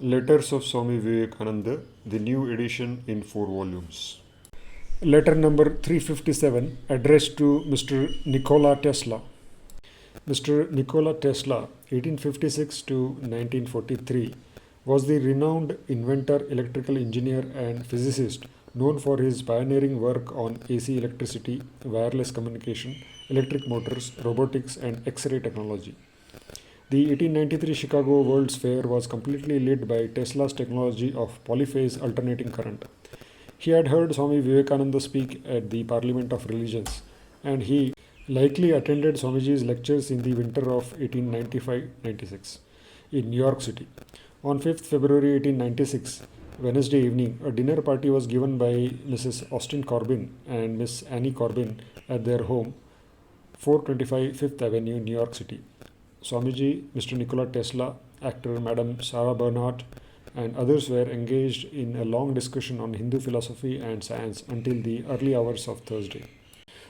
Letters of Swami Vivekananda, the new edition in 4 volumes. Letter number 357, addressed to Mr. Nikola Tesla. Mr. Nikola Tesla, 1856 to 1943, was the renowned inventor, electrical engineer, and physicist known for his pioneering work on AC electricity, wireless communication, electric motors, robotics, and X ray technology. The 1893 Chicago World's Fair was completely lit by Tesla's technology of polyphase alternating current. He had heard Swami Vivekananda speak at the Parliament of Religions, and he likely attended Swamiji's lectures in the winter of 1895-96 in New York City. On 5th February 1896, Wednesday evening, a dinner party was given by Mrs. Austin Corbin and Miss Annie Corbin at their home, 425 Fifth Avenue, New York City. Swamiji, Mr. Nikola Tesla, actor Madam Sarah Bernhardt, and others were engaged in a long discussion on Hindu philosophy and science until the early hours of Thursday.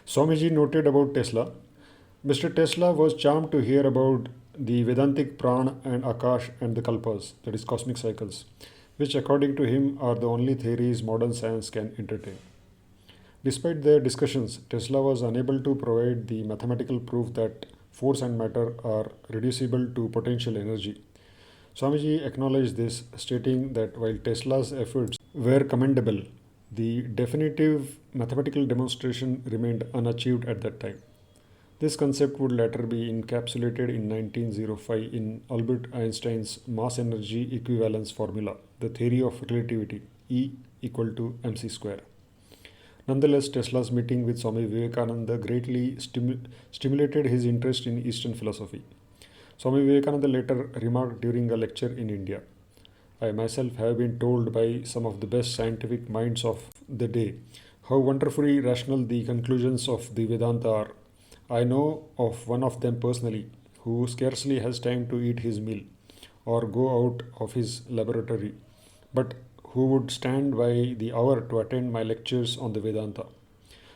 Swamiji noted about Tesla. Mr. Tesla was charmed to hear about the Vedantic Prana and Akash and the Kalpas, that is, cosmic cycles, which according to him are the only theories modern science can entertain. Despite their discussions, Tesla was unable to provide the mathematical proof that force and matter are reducible to potential energy. Swamiji acknowledged this, stating that while Tesla's efforts were commendable, the definitive mathematical demonstration remained unachieved at that time. This concept would later be encapsulated in 1905 in Albert Einstein's mass energy equivalence formula, the theory of relativity, E equal to mc square. Nonetheless, Tesla's meeting with Swami Vivekananda greatly stimulated his interest in Eastern philosophy. Swami Vivekananda later remarked during a lecture in India, "I myself have been told by some of the best scientific minds of the day how wonderfully rational the conclusions of the Vedanta are. I know of one of them personally who scarcely has time to eat his meal or go out of his laboratory, but who would stand by the hour to attend my lectures on the Vedanta.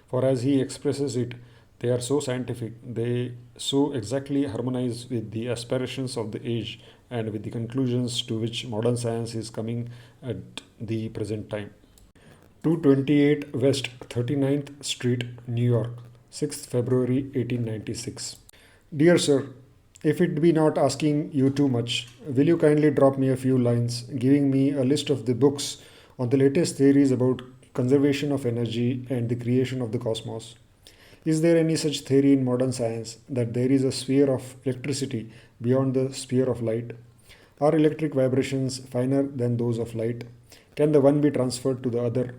For as he expresses it, they are so scientific, they so exactly harmonize with the aspirations of the age and with the conclusions to which modern science is coming at the present time." 228 West 39th Street, New York, 6th February 1896. Dear Sir, if it be not asking you too much, will you kindly drop me a few lines giving me a list of the books on the latest theories about conservation of energy and the creation of the cosmos? Is there any such theory in modern science that there is a sphere of electricity beyond the sphere of light? Are electric vibrations finer than those of light? Can the one be transferred to the other?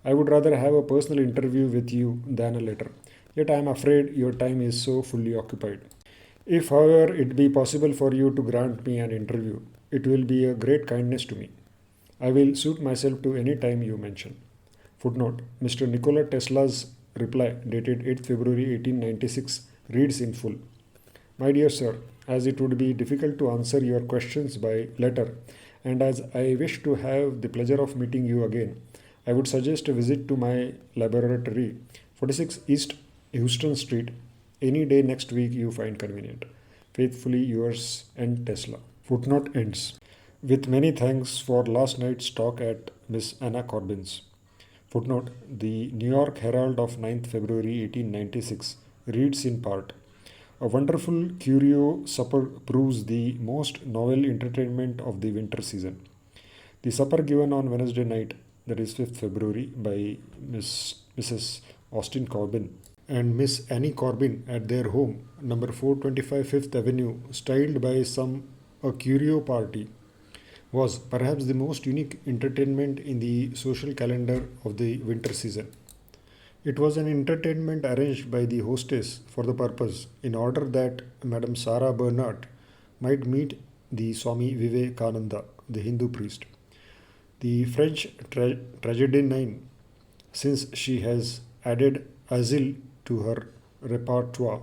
I would rather have a personal interview with you than a letter, yet I am afraid your time is so fully occupied. If, however, it be possible for you to grant me an interview, it will be a great kindness to me. I will suit myself to any time you mention. Footnote: Mr. Nikola Tesla's reply, dated 8th February 1896, reads in full. My dear sir, as it would be difficult to answer your questions by letter, and as I wish to have the pleasure of meeting you again, I would suggest a visit to my laboratory, 46 East Houston Street, any day next week you find convenient. Faithfully yours, N. Tesla. Footnote ends. With many thanks for last night's talk at Miss Anna Corbin's. Footnote: the New York Herald of 9th February 1896 reads in part, "A wonderful curio supper proves the most novel entertainment of the winter season. The supper given on Wednesday night, that is 5th February, by Mrs. Austin Corbin and Miss Annie Corbin at their home, number 425 Fifth Avenue, styled by some a curio party, was perhaps the most unique entertainment in the social calendar of the winter season. It was an entertainment arranged by the hostess for the purpose, in order that Madam Sarah Bernhardt might meet the Swami Vivekananda, the Hindu priest. The French tragedienne, since she has added Azil to her repertoire,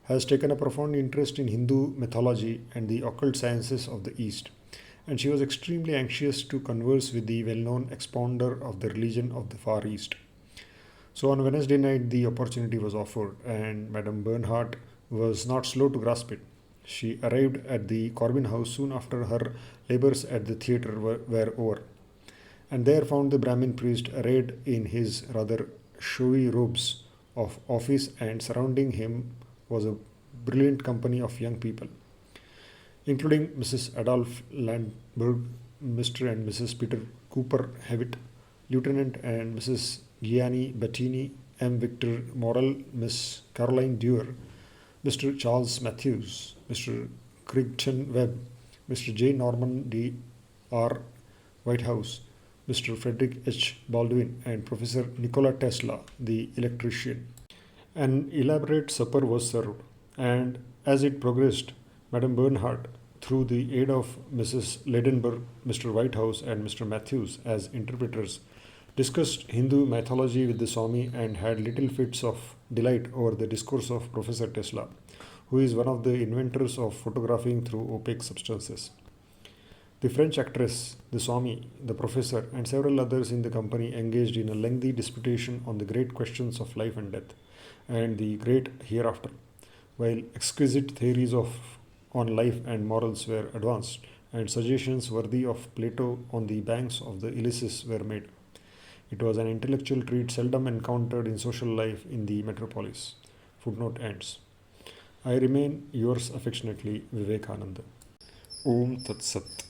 has taken a profound interest in Hindu mythology and the occult sciences of the East, and she was extremely anxious to converse with the well-known expounder of the religion of the Far East. So on Wednesday night the opportunity was offered, and Madame Bernhardt was not slow to grasp it. She arrived at the Corbin house soon after her labors at the theatre were over, and there found the Brahmin priest arrayed in his rather showy robes of office, and surrounding him was a brilliant company of young people, including Mrs. Adolph Landberg, Mr. and Mrs. Peter Cooper Hewitt, Lieutenant and Mrs. Gianni Bettini, M. Victor Morel, Miss Caroline Dewar, Mr. Charles Matthews, Mr. Crichton Webb, Mr. J. Norman D. R. Whitehouse, Mr. Frederick H. Baldwin, and Professor Nikola Tesla, the electrician. An elaborate supper was served, and as it progressed, Madame Bernhardt, through the aid of Mrs. Leidenberg, Mr. Whitehouse, and Mr. Matthews as interpreters, discussed Hindu mythology with the Swami and had little fits of delight over the discourse of Professor Tesla, who is one of the inventors of photographing through opaque substances. The French actress, the Swami, the professor, and several others in the company engaged in a lengthy disputation on the great questions of life and death and the great hereafter, while exquisite theories on life and morals were advanced and suggestions worthy of Plato on the banks of the Ilyssus were made. It was an intellectual treat seldom encountered in social life in the metropolis. Footnote ends. I remain yours affectionately, Vivekananda. Om Tat Sat.